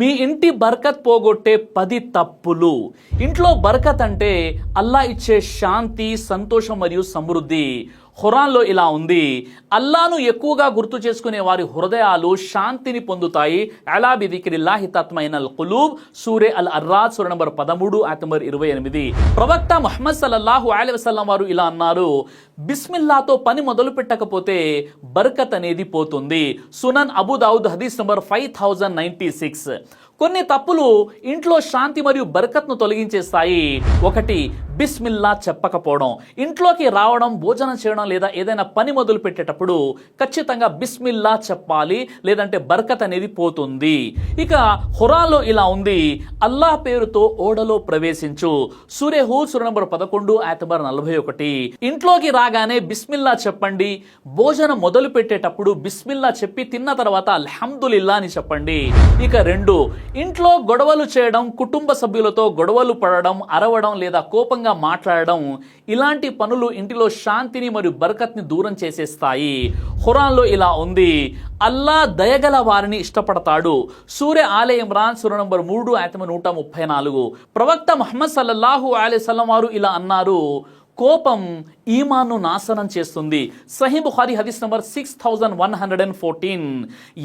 మీ ఇంటి బర్కత్ పోగొట్టే 10 తప్పులు. ఇంట్లో బర్కత్ అంటే అల్లా ఇచ్చే శాంతి, సంతోషం మరియు సమృద్ధి. ఖురాన్లో ఇలా ఉంది, అల్లాను ఎక్కువగా గుర్తు చేసుకునే వారి హృదయాలు శాంతిని పొందుతాయి. అలా బిదిక్రిల్లాహి తత్మైనల్ ఖులూబ్, సూరే అల్ అర్రాద్ సూర నంబర్ 13 ఆయత్ నంబర్ 28. ప్రవక్త ముహమ్మద్ సల్లల్లాహు అలైహి వసల్లం వారు ఇలా అన్నారు, బిస్మిల్లాతో పని మొదలు పెట్టకపోతే బర్కత్ అనేది పోతుంది. సునన్ అబూ దావుద్ హదీస్ నంబర్ 5096. కొన్ని తప్పులు ఇంట్లో శాంతి మరియు బర్కత్ను తొలగించేస్తాయి. 1, బిస్మిల్లా చెప్పకపోవడం. ఇంట్లోకి రావడం, భోజనం చేయడం లేదా ఏదైనా పని మొదలు పెట్టేటప్పుడు ఖచ్చితంగా బిస్మిల్లా చెప్పాలి, లేదంటే బర్కత్ అనేది పోతుంది. ఇక ఖురాన్లో ఇలా ఉంది, అల్లాహ్ పేరుతో ఓడలో ప్రవేశించు. సూరే హూద్ సూర నంబర్ 11 ఆయత్ నంబర్ 41. ఇంట్లోకి రాగానే బిస్మిల్లా చెప్పండి. భోజనం మొదలు పెట్టేటప్పుడు బిస్మిల్లా చెప్పి తిన్న తర్వాత అల్హమ్దులిల్లా అని చెప్పండి. ఇక 2, ఇంట్లో గొడవలు చేయడం, కుటుంబ సభ్యులతో గొడవలు పడడం, అరవడం లేదా కోపంగా మాట్లాడడం, ఇలాంటి పనులు ఇంటిలో శాంతిని మరియు బర్కత్ని దూరం చేసేస్తాయి. ఖురాన్లో ఇలా ఉంది, అల్లా దయగల వారిని ఇష్టపడతాడు. సూరే ఆలే ఇమ్రాన్ సూర నంబర్ 3 ఆయత్ 134. ప్రవక్త ముహమ్మద్ సల్లల్లాహు అలైహి వసల్లం వారు ఇలా అన్నారు, కోపం ఈమాన్ను నాశనం చేస్తుంది. సహీ బుఖారీ హదీస్ నంబర్ 6114.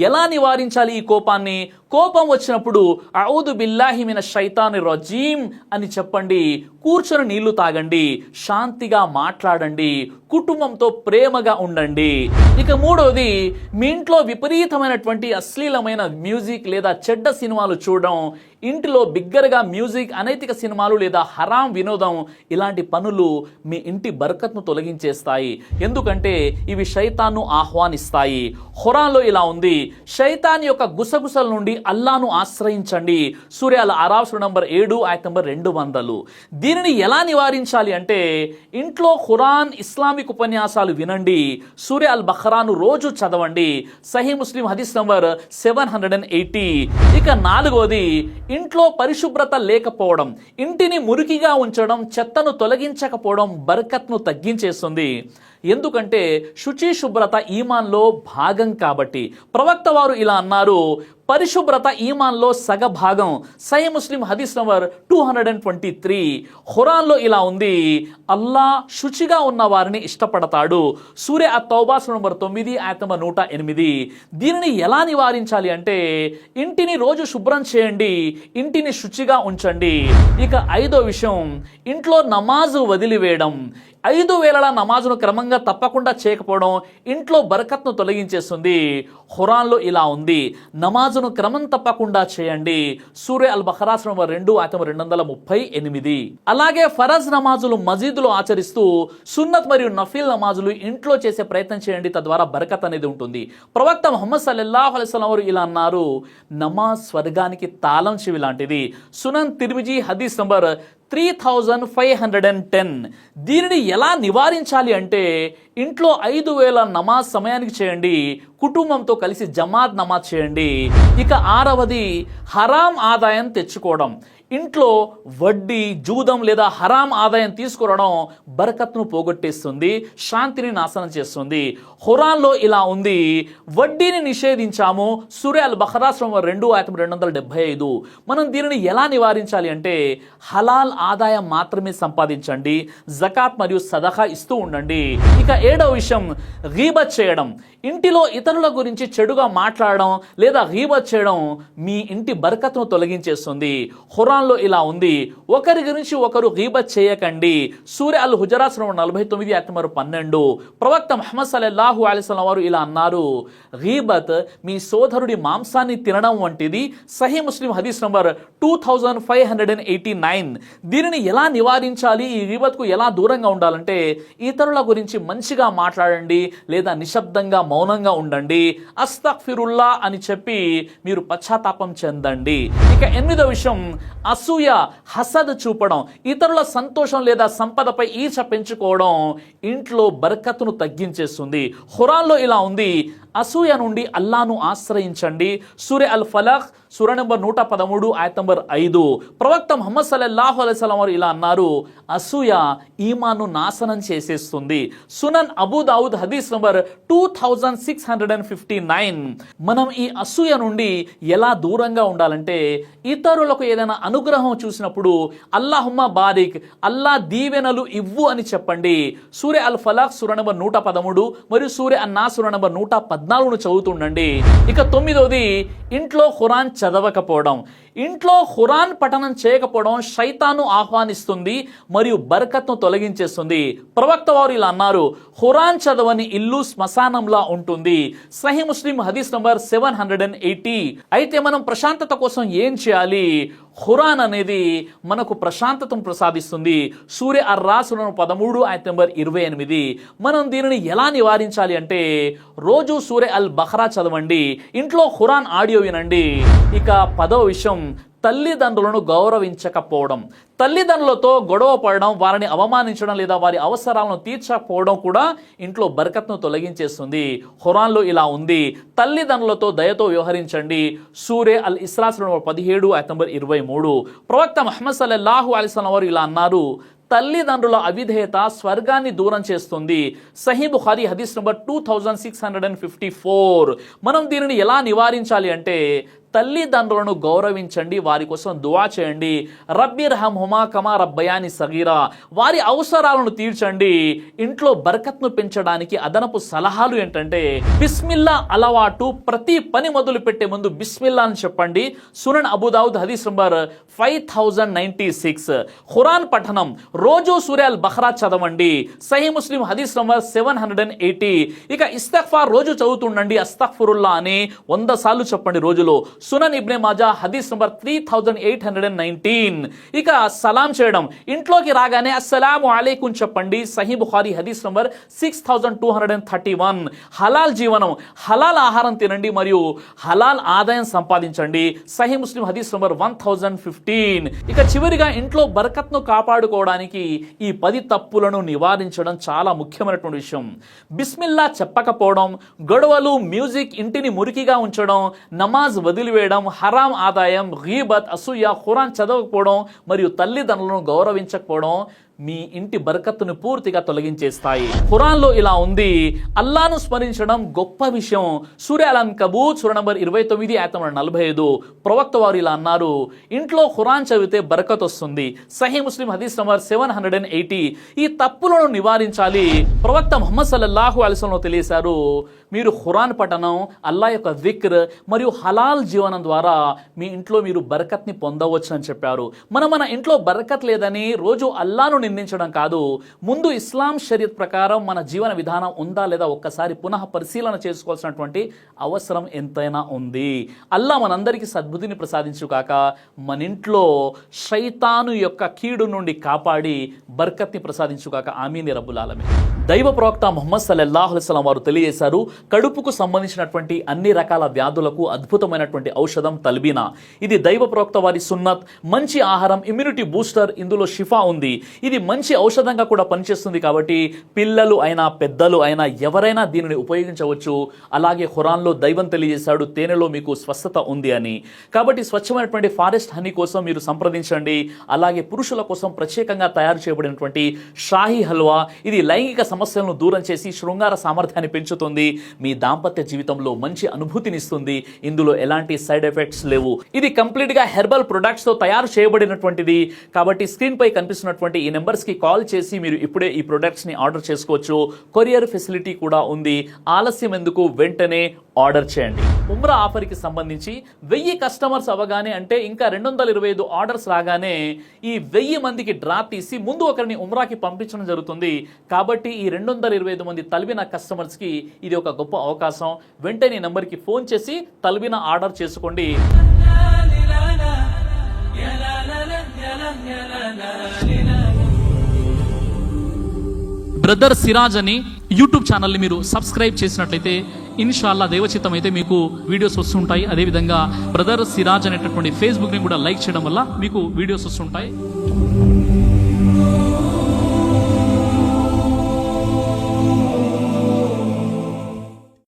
ఎలా నివారించాలి ఈ కోపాన్ని? కోపం వచ్చినప్పుడు అఊదు బిల్లాహి మినష్ షైతానిర్ రజీం అని చెప్పండి. కూర్చొని నీళ్లు తాగండి, శాంతిగా మాట్లాడండి, కుటుంబంతో ప్రేమగా ఉండండి. ఇక 3వది, మీ ఇంట్లో విపరీతమైనటువంటి అశ్లీలమైన మ్యూజిక్ లేదా చెడ్డ సినిమాలు చూడడం, ఇంటిలో బిగ్గరగా మ్యూజిక్, అనైతిక సినిమాలు లేదా హరాం వినోదం, ఇలాంటి పనులు మీ ఇంటి బర్కత్ను తొలగించేస్తాయి. ఎందుకంటే ఇవి శైతాన్ను ఆహ్వానిస్తాయి. ఖురాన్లో ఇలా ఉంది, శైతాన్ యొక్క గుసగుసల నుండి అల్లాను ఆశ్రయించండి. సూరే అల్ అరాఫ్ సూర నంబర్ 7 ఆయత్ నంబర్ 200. దీనిని ఎలా నివారించాలి అంటే, ఇంట్లో ఖురాన్, ఇస్లామిక్ ఉపన్యాసాలు వినండి. సూరే అల్ బఖరాను రోజు చదవండి. సహీ ముస్లిం హదీస్ నంబర్ 780. ఇక 4వది, ఇంట్లో పరిశుభ్రత లేకపోవడం, ఇంటిని మురికిగా ఉంచడం, చెత్తను తొలగించకపోవడం బర్కత్ను తగ్గించేస్తుంది. ఎందుకంటే శుచి, శుభ్రత ఈమాన్లో భాగం కాబట్టి. ప్రవక్త వారు ఇలా అన్నారు, పరిశుభ్రత ఈమాన్లో సగభాగం. సహీ ముస్లిం హదీస్ నంబర్ 223. ఖురాన్లో ఇలా ఉంది, అల్లా శుచిగా ఉన్న వారిని ఇష్టపడతాడు. సూరే అతౌబా సూర నంబర్ 9 ఆయత్ నంబర్ 108. దీనిని ఎలా నివారించాలి అంటే, ఇంటిని రోజు శుభ్రం చేయండి, ఇంటిని శుచిగా ఉంచండి. ఇక 5వ విషయం, ఇంట్లో నమాజు వదిలివేయడం. 5 వేళల నమాజును క్రమంగా తప్పకుండా చేయకపోవడం ఇంట్లో బర్కత్ను తొలగించేస్తుంది. ఖురాన్లో ఇలా ఉంది, నమాజును క్రమం తప్పకుండా చేయండి. సూరే అల్ బఖరా సూర నంబర్ 2 ఆయత్ నంబర్ 238. అలాగే ఫరజ్ నమాజులు మసీదులో ఆచరిస్తూ సున్నత్ మరియు నఫీల్ నమాజులు ఇంట్లో చేసే ప్రయత్నం చేయండి. తద్వారా బర్కత్ అనేది ఉంటుంది. ప్రవక్త ముహమ్మద్ సల్లల్లాహు అలైహి వసల్లం వారు ఇలా అన్నారు, నమాజ్ స్వర్గానికి తాళం చెవి లాంటిది. సునన్ తిర్మిజీ హదీస్ నంబర్ 3510. దీనిని ఎలా నివారించాలి అంటే, ఇంట్లో 5 వేళ నమాజ్ సమయానికి చేయండి. కుటుంబంతో కలిసి జమాత్ నమాజ్ చేయండి. ఇక 6వది, హరాం ఆదాయం తెచ్చుకోవడం. ఇంట్లో వడ్డీ, జూదం లేదా హరాం ఆదాయం తీసుకురావడం బర్కత్ను పోగొట్టేస్తుంది, శాంతిని నాశనం చేస్తుంది. ఖురాన్లో ఇలా ఉంది, వడ్డీని నిషేధించాము. సూరే అల్ బఖరా సూర నంబర్ 2 ఆయత్ 275. మనం దీనిని ఎలా నివారించాలి అంటే, హలాల్ ఆదాయం మాత్రమే సంపాదించండి, జకాత్ మరియు సదఖా ఇస్తూ ఉండండి. ఇక 7వ విషయం, గీబత్ చేయడం. ఇంటిలో ఇతరుల గురించి చెడుగా మాట్లాడడం లేదా గీబత్ చేయడం మీ ఇంటి బర్కత్ను తొలగించేస్తుంది. ఖురాన్లో ఇలా ఉంది, ఒకరి గురించి ఒకరు గీబత్ చేయకండి. సూరే అల్ హుజరాత్ సూర 49 ఆయత్ నంబర్ 12. ప్రవక్త ముహమ్మద్ సల్లల్లాహు అలైహి వసల్లం వారు ఇలా అన్నారు, గీబత్ మీ సోదరుడి మాంసాన్ని తినడం వంటిది. సహీ ముస్లిం హదీస్ నంబర్ 2589. దీనిని ఎలా నివారించాలి, ఈ గీబత్కు ఎలా దూరంగా ఉండాలంటే, ఇతరుల గురించి మంచిగా మాట్లాడండి లేదా నిశ్శబ్దంగా మౌనంగా ఉండండి. అస్తగ్ఫిరుల్లా అని చెప్పి మీరు పశ్చాత్తాపం చెందండి. ఇక 8వ విషయం, అసూయ, హసద్ చూపడం, ఇతరుల సంతోషం లేదా సంపదపై ఈర్ష పెంచుకోవడం ఇంట్లో బర్కత్ను తగ్గించేస్తుంది. ఖురాన్లో ఇలా ఉంది, అసూయ నుండి అల్లాను ఆశ్రయించండి. సూరే అల్ ఫలక్ సూర నంబర్ 113 ఆయత్ నంబర్ 5. ప్రవక్త ముహమ్మద్ సల్లల్లాహు అలైహి వసల్లం వారు ఇలా అన్నారు, అసూయ ఈమాన్ను నాశనం చేసేస్తుంది. సునన్ అబూ దావుద్ హదీస్ నంబర్ 2659. మనం ఈ అసూయ నుండి ఎలా దూరంగా ఉండాలంటే, ఇతరులకు ఏదైనా అనుగ్రహం చూసినప్పుడు అల్లాహుమ్మా బారిక్, అల్లా దీవెనలు ఇవ్వు అని చెప్పండి. సూర్య అల్ ఫలాక్ సూర నంబర్ 113 మరియు సూర్య అన్నాస్ సూర నంబర్ 114 చదువుతుండండి. ఇక 9వది, ఇంట్లో ఖురాన్ చదవకపోవడం. ఇంట్లో ఖురాన్ పఠనం చేయకపోవడం శైతాను ఆహ్వానిస్తుంది మరియు బరకత్ను తొలగించేస్తుంది. ప్రవక్త వారు ఇలా అన్నారు, ఖురాన్ చదవని ఇల్లు శ్మశానంలా ఉంటుంది. సహీ ముస్లిం హదీస్ నంబర్ 780. అయితే మనం ప్రశాంతత కోసం ఏం చేయాలి? ఖురాన్ అనేది మనకు ప్రశాంతతను ప్రసాదిస్తుంది. సూర్య అర్రాస్ 13 ఆయత్ నంబర్ 28. మనం దీనిని ఎలా నివారించాలి అంటే, రోజు సూర్య అల్ బఖరా చదవండి, ఇంట్లో ఖురాన్ ఆడియో వినండి. ఇక 10వ విషయం, తల్లిదండ్రులను గౌరవించకపోవడం. తల్లిదండ్రులతో గొడవ పడడం, వారిని అవమానించడం లేదా వారి అవసరాలను తీర్చకపోవడం కూడా ఇంట్లో బరకత్ను తొలగించేస్తుంది. ఖురాన్లో ఇలా ఉంది, తల్లిదండ్రులతో దయతో వ్యవహరించండి. సూరే అల్ ఇస్రా 17 ఆయత్ నంబర్ 23. ప్రవక్త ముహమ్మద్ సల్లల్లాహు అలైహి వసల్లం వారు ఇలా అన్నారు, తల్లిదండ్రుల అవిధేయత స్వర్గాన్ని దూరం చేస్తుంది. సహీ బుఖారీ హదీస్ నంబర్ 2654. మనం దీనిని ఎలా నివారించాలి అంటే, తల్లిదండ్రులను గౌరవించండి, వారి కోసం దువా చేయండి. రబ్బిర్హమ్హుమా కమా రబ్బయాని సగీరా, వారి అవసరాలను తీర్చండి. ఇంట్లో బరకత్ను పెంచడానికి అదనపు సలహాలు ఏంటంటే, బిస్మిల్లా అలవాటు. ప్రతి పని మొదలు పెట్టే ముందు బిస్మిల్లా అని చెప్పండి. సునన్ అబూ దావుద్ హదీస్ నంబర్ 5096. ఖురాన్ పఠనం, రోజు సూర్య అల్ బఖరా చదవండి. సహీ ముస్లిం హదీస్ నంబర్ 780. ఇక ఇస్తగ్ఫార్ రోజు చదువుతుండండి, అస్తగ్ఫిరుల్లా అని 100 సార్లు చెప్పండి రోజులో. సునన్ ఇబ్నే మాజా హదీస్ నంబర్ 3819. ఇక సలాం చేయడం, ఇంట్లోకి రాగానే అస్సలాము అలైకుం చెప్పండి. సహీ బుఖారీ హదీస్ నంబర్ 6231. హలాల్ జీవనం, హలాల్ ఆహారం తినండి మరియు హలాల్ ఆదాయం సంపాదించండి. సహీ ముస్లిం హదీస్ నంబర్ 1015. ఇక చివరిగా ఇంట్లో బరకత్ను కాపాడుకోవడానికి ఈ 10 తప్పులను నివారించడం చాలా ముఖ్యమైనటువంటి విషయం. బిస్మిల్లా చెప్పకపోవడం, గొడవలు, మ్యూజిక్, ఇంటిని మురికిగా ఉంచడం, నమాజ్ వదిలివేయడం, హరాం ఆదాయం, గీబత్, అసూయ, ఖురాన్ చదవకపోవడం మరియు తల్లిదండ్రులను గౌరవించకపోవడం మీ ఇంటి బరకత్తును పూర్తిగా తొలగించేస్తాయి. ఖురాన్లో ఇలా ఉంది, అల్లాను స్మరించడం గొప్ప విషయం. సూర్య అల్ అన్కబూత్ సూర నంబర్ 29 ఆయత్ నంబర్ 45. ప్రవక్త వారు ఇలా అన్నారు, ఇంట్లో ఖురాన్ చదివితే బరకత్ వస్తుంది. సహీ ముస్లిం హదీస్ నంబర్ 780. ఈ తప్పులను నివారించాలి. ప్రవక్త ముహమ్మద్ సల్లల్లాహు అలైహి వసల్లం తెలియజేశారు, మీరు ఖురాన్ పఠనం, అల్లా యొక్క జిక్ర్ మరియు హలాల్ జీవనం ద్వారా మీ ఇంట్లో మీరు బరకత్ని పొందవచ్చు అని చెప్పారు. మన ఇంట్లో బరకత్ లేదని రోజు అల్లాను నిందించడం కాదు, ముందు ఇస్లాం షరియత్ ప్రకారం మన జీవన విధానం ఉందా లేదా ఒక్కసారి పునః పరిశీలన చేసుకోవాల్సినటువంటి అవసరం ఎంతైనా ఉంది. అల్లా మనందరికీ సద్బుద్ధిని ప్రసాదించుగాక, మన ఇంట్లో శైతాను యొక్క కీడు నుండి కాపాడి బర్కత్ని ప్రసాదించుగాక. ఆమీన్ రబ్బుల్ ఆలమీన్. దైవ ప్రవక్త ముహమ్మద్ సల్లల్లాహు అలైహి వసల్లం వారు తెలియజేశారు, కడుపుకు సంబంధించినటువంటి అన్ని రకాల వ్యాధులకు అద్భుతమైనటువంటి ఔషధం తల్బీనా. ఇది దైవ ప్రవక్త వారి సున్నత్, మంచి ఆహారం, ఇమ్యూనిటీ బూస్టర్, ఇందులో షిఫా ఉంది. ఇది మంచి ఔషధంగా కూడా పనిచేస్తుంది. కాబట్టి పిల్లలు అయినా పెద్దలు అయినా ఎవరైనా దీనిని ఉపయోగించవచ్చు. అలాగే ఖురాన్లో దైవం తెలియజేశాడు, తేనెలో మీకు స్వస్థత ఉంది అని. కాబట్టి స్వచ్ఛమైనటువంటి ఫారెస్ట్ హనీ కోసం మీరు సంప్రదించండి. అలాగే పురుషుల కోసం ప్రత్యేకంగా తయారు చేయబడినటువంటి షాహీ హల్వా, ఇది లైంగిక సమస్యలను దూరం చేసి శృంగార సామర్థ్యాన్ని పెంచుతుంది, మీ దాంపత్య జీవితంలో మంచి అనుభూతినిస్తుంది. ఇందులో ఎలాంటి సైడ్ ఎఫెక్ట్స్ లేవు. ఇది కంప్లీట్ గా హెర్బల్ ప్రొడక్ట్స్ తో తయారు చేయబడినటువంటిది. కాబట్టి స్క్రీన్ పై కనిపిస్తున్నటువంటి ఈ నెంబర్స్ కి కాల్ చేసి మీరు ఇప్పుడే ఈ ప్రొడక్ట్స్ ని ఆర్డర్ చేసుకోవచ్చు. కొరియర్ ఫెసిలిటీ కూడా ఉంది. ఆలస్యం ఎందుకు, వెంటనే ఆర్డర్ చేయండి. ఉమ్రా ఆఫర్ కి సంబంధించి 1000 కస్టమర్స్ అవగానే, అంటే ఇంకా 225 ఆర్డర్స్ రాగానే ఈ 1000 మందికి డ్రా తీసి ముందు ఒకరిని ఉమ్రాకి పంపించడం జరుగుతుంది. కాబట్టి ఈ 225 మంది తల్బీనా కస్టమర్స్ కి ఇది ఒక గొప్ప అవకాశం. వెంటనే నంబర్ కి ఫోన్ చేసి తల్బీనా ఆర్డర్ చేసుకోండి. బ్రదర్ సిరాజ్ అని యూట్యూబ్ ఛానల్ని మీరు సబ్స్క్రైబ్ చేసినట్లయితే ఇన్షాల్లా దైవచిత్తం అయితే మీకు వీడియోస్ వస్తుంటాయి. అదేవిధంగా బ్రదర్ సిరాజ్ అనేటటువంటి ఫేస్బుక్ని కూడా లైక్ చేయడం వల్ల మీకు వీడియోస్ వస్తుంటాయి.